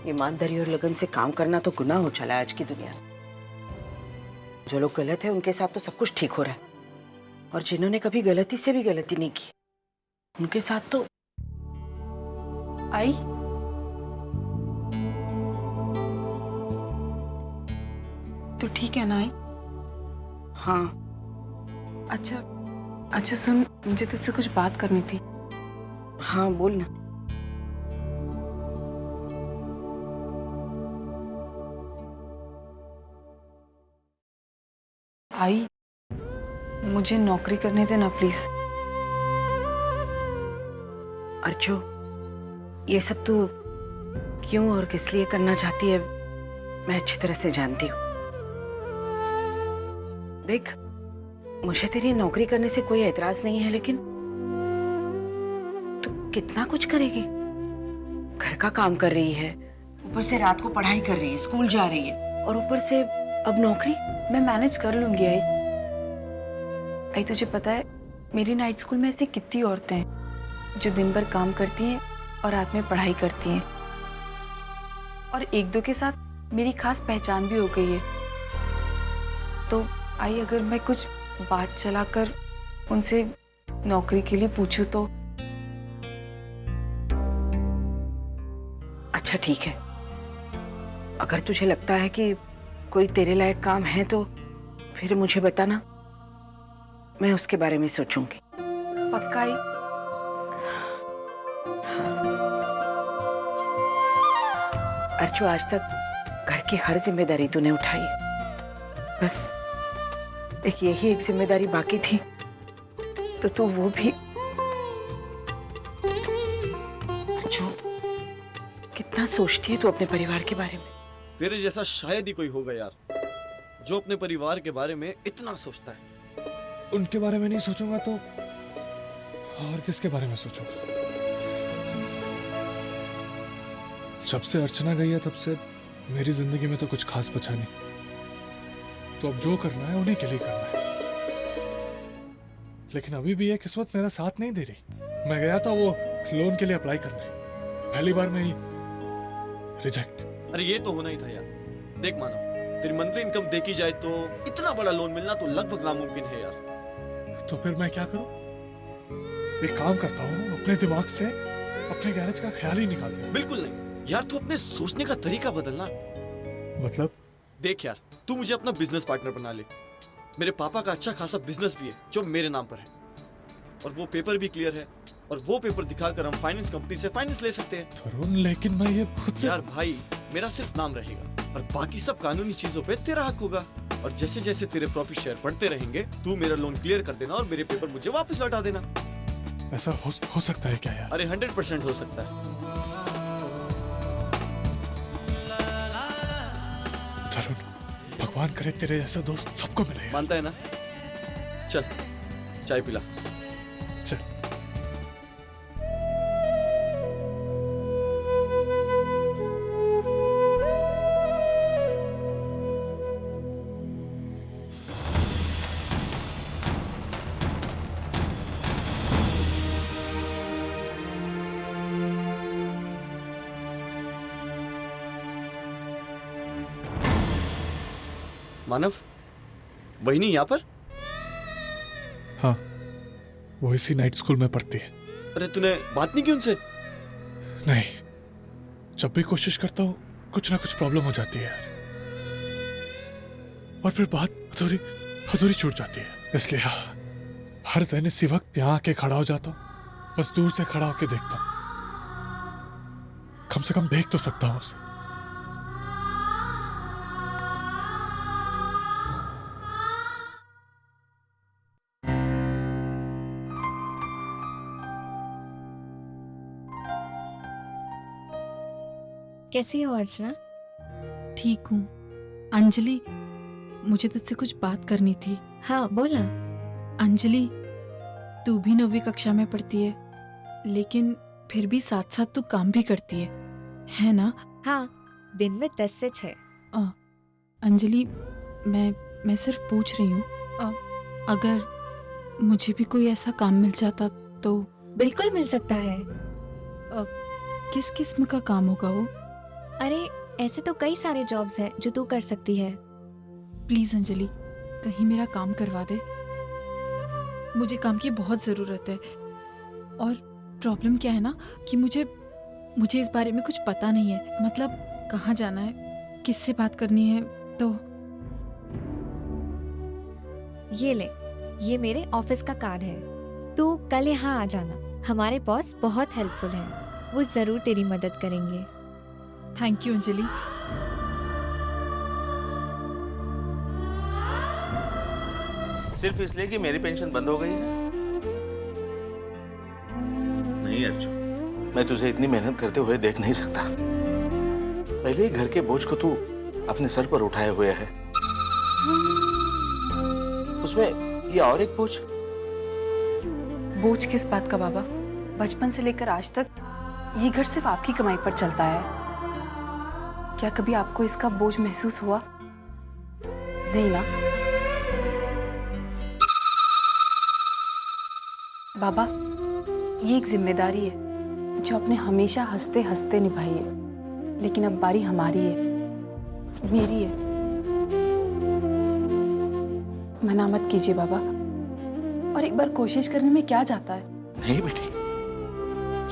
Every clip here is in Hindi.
ईमानदारी और लगन से काम करना तो गुनाह हो चला है आज की दुनिया में। जो लोग गलत है उनके साथ तो सब कुछ ठीक हो रहा है, और जिन्होंने कभी गलती से भी गलती नहीं की उनके साथ तो। आई, तो ठीक है ना आई? हाँ अच्छा अच्छा सुन, मुझे तुझसे कुछ बात करनी थी। हाँ बोल ना। आई, मुझे नौकरी करने देना प्लीज। अर्चो, ये सब तो क्यों और किस लिए करना चाहती है मैं अच्छी तरह से जानती हूँ। देख, मुझे तेरी नौकरी करने से कोई एतराज नहीं है, लेकिन तू कितना कुछ करेगी। घर का काम कर रही है, ऊपर से रात को पढ़ाई कर रही है, स्कूल जा रही है, और ऊपर से अब नौकरी। मैं मैनेज कर लूंगी आई। आई तुझे पता है, मेरी नाइट स्कूल में ऐसी कितनी औरतें हैं जो दिन भर काम करती हैं और रात में पढ़ाई करती हैं, और एक दो के साथ मेरी खास पहचान भी हो गई है। तो आई, अगर मैं कुछ बात चलाकर उनसे नौकरी के लिए पूछूं तो? अच्छा ठीक है, अगर तुझे लगता है कि कोई तेरे लायक काम है तो फिर मुझे बताना, मैं उसके बारे में सोचूंगी। पक्का आई? अर्चो, आज तक घर की हर जिम्मेदारी तूने उठाई है, बस एक यही एक जिम्मेदारी बाकी थी तो तू वो भी। अर्चो, कितना सोचती है तू अपने परिवार के बारे में। तेरे जैसा शायद ही कोई होगा यार, जो अपने परिवार के बारे में इतना सोचता है। उनके बारे में नहीं सोचूंगा तो और किसके बारे में सोचूंगा? जब से अर्चना गई है तब से मेरी जिंदगी में तो कुछ खास बचा नहीं। तो अब जो करना है उन्हीं के लिए करना है। लेकिन अभी भी ये किस्मत मेरा साथ नहीं दे रही। मैं गया था वो लोन के लिए अप्लाई करने, पहली बार में ही रिजेक्ट। अरे ये तो होना ही था यार। देख मानव, तेरी मंथली इनकम देखी जाए तो इतना बड़ा लोन मिलना तो लगभग नामुमकिन है यार। तो फिर मैं क्या करूं? एक काम करता हूं, अपने दिमाग से अपने गैरेज का ख्याल ही निकाल दूं। बिल्कुल नहीं यार, तू अपने सोचने का तरीका बदलना। मतलब? देख यार, तू मुझे अपना बिजनेस पार्टनर बना ले। मेरे पापा का अच्छा खासा बिजनेस भी है जो मेरे नाम पर है, और वो पेपर भी क्लियर है, और वो पेपर दिखाकर हम फाइनेंस कंपनी से फाइनेंस ले सकते हैं। तरुण, लेकिन मैं ये खुद से। यार भाई, मेरा सिर्फ नाम रहेगा और बाकी सब कानूनी चीजों पे तेरा हक होगा। और जैसे जैसे तेरे प्रॉफिट शेयर बढ़ते रहेंगे, तू मेरा लोन क्लियर कर देना और मेरे पेपर मुझे वापस लौटा देना। ऐसा हो सकता है क्या यार? अरे 100% हो सकता है। तरुण, भगवान करे तेरे जैसा दोस्त सबको मिले। मानता है ना? चल चाय पिला। चल। मानव, बहनी यहाँ पर? हाँ, वो इसी नाइट स्कूल में पढ़ती है। अरे तूने बात नहीं की उनसे? नहीं, जब भी कोशिश करता हूँ कुछ ना कुछ प्रॉब्लम हो जाती है यार, और फिर बात अधूरी छूट जाती है। इसलिए हर दिन इसी वक्त यहाँ आके खड़ा हो जाता हूँ, बस दूर से खड़ा होके देखता हूँ। कम से कम देख तो सकता हूँ उसे। कैसी हो अर्चना? ठीक हूँ। अंजलि, मुझे तुझसे कुछ बात करनी थी। हाँ बोला। अंजलि, तू भी 9वीं कक्षा में पढ़ती है, लेकिन फिर भी साथ साथ तू काम भी करती है ना? हाँ, दिन में 10 से 6। अंजलि, मैं सिर्फ पूछ रही हूँ, अगर मुझे भी कोई ऐसा काम मिल जाता तो? बिल्कुल मिल सकता है। किस किस्म का काम होगा वो? अरे ऐसे तो कई सारे जॉब्स हैं जो तू कर सकती है। प्लीज़ अंजलि, कहीं मेरा काम करवा दे। मुझे काम की बहुत ज़रूरत है। और प्रॉब्लम क्या है ना कि मुझे इस बारे में कुछ पता नहीं है। मतलब कहाँ जाना है, किससे बात करनी है। तो ये ले, ये मेरे ऑफिस का कार्ड है। तू कल यहाँ आ जाना। हमारे बॉस बहुत हेल्पफुल हैं। वो जरूर तेरी मदद करेंगे। Thank you Anjali. सिर्फ इसलिए कि मेरी पेंशन बंद हो गई है? नहीं अर्जुन, मैं तुझे इतनी मेहनत करते हुए देख नहीं सकता। पहले ही घर के बोझ को तू अपने सर पर उठाए हुए है, उसमें ये और एक बोझ। बोझ किस बात का बाबा? बचपन से लेकर आज तक ये घर सिर्फ आपकी कमाई पर चलता है। क्या कभी आपको इसका बोझ महसूस हुआ? नहीं ना बाबा, ये एक जिम्मेदारी है जो आपने हमेशा हंसते हंसते निभाई है। लेकिन अब बारी हमारी है, मेरी है। मना मत कीजिए बाबा, और एक बार कोशिश करने में क्या जाता है। नहीं बेटी,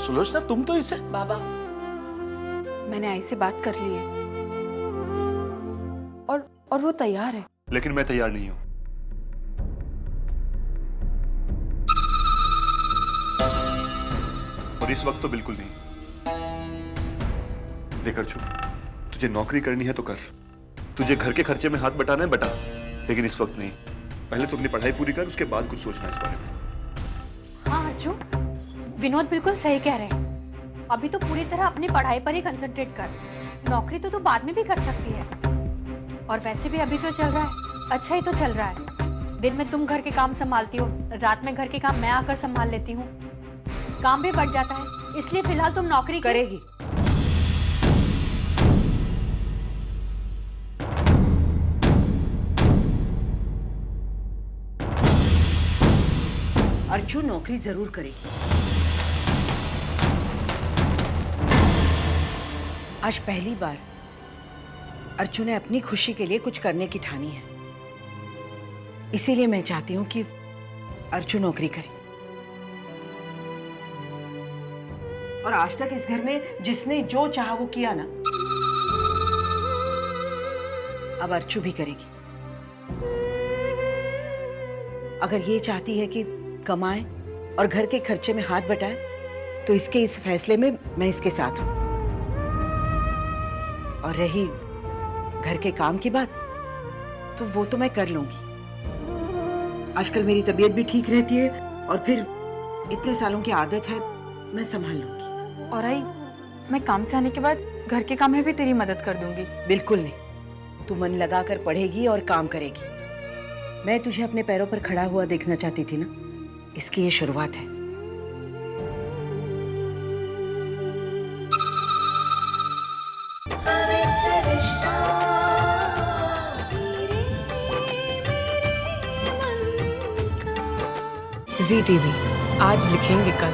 सुलोचना तुम तो इसे। बाबा, मैंने आई से बात कर ली है और वो तैयार है। लेकिन मैं तैयार नहीं हूं। और इस वक्त तो बिल्कुल नहीं। देख अर्जुन, तुझे नौकरी करनी है तो कर, तुझे घर के खर्चे में हाथ बटाना है बटा, लेकिन इस वक्त नहीं। पहले तो अपनी पढ़ाई पूरी कर, उसके बाद कुछ सोचना इस बारे में। हाँ अर्जुन, विनोद बिल्कुल सही कह रहे हैं। अभी तो पूरी तरह अपनी पढ़ाई पर ही कंसंट्रेट कर। नौकरी तो तू बाद में भी कर सकती है। और वैसे भी अभी जो चल रहा है अच्छा ही तो चल रहा है। दिन में तुम घर के काम संभालती हो, रात में घर के काम मैं आकर संभाल लेती हूँ। काम भी बढ़ जाता है, इसलिए फिलहाल तुम नौकरी करेगी। अर्जुन नौकरी जरूर करेगी। आज पहली बार अर्जुन ने अपनी खुशी के लिए कुछ करने की ठानी है। इसीलिए मैं चाहती हूं कि अर्जुन नौकरी करे। और आज तक इस घर में जिसने जो चाहा वो किया ना, अब अर्चू भी करेगी। अगर ये चाहती है कि कमाए और घर के खर्चे में हाथ बटाए, तो इसके इस फैसले में मैं इसके साथ हूं। और रही घर के काम की बात, तो वो तो मैं कर लूंगी। आजकल मेरी तबीयत भी ठीक रहती है और फिर इतने सालों की आदत है, मैं संभाल लूंगी। और आई, मैं काम से आने के बाद घर के काम में भी तेरी मदद कर दूंगी। बिल्कुल नहीं, तू मन लगाकर पढ़ेगी और काम करेगी। मैं तुझे अपने पैरों पर खड़ा हुआ देखना चाहती थी ना, इसकी ये शुरुआत है। ZTV, आज लिखेंगे कल।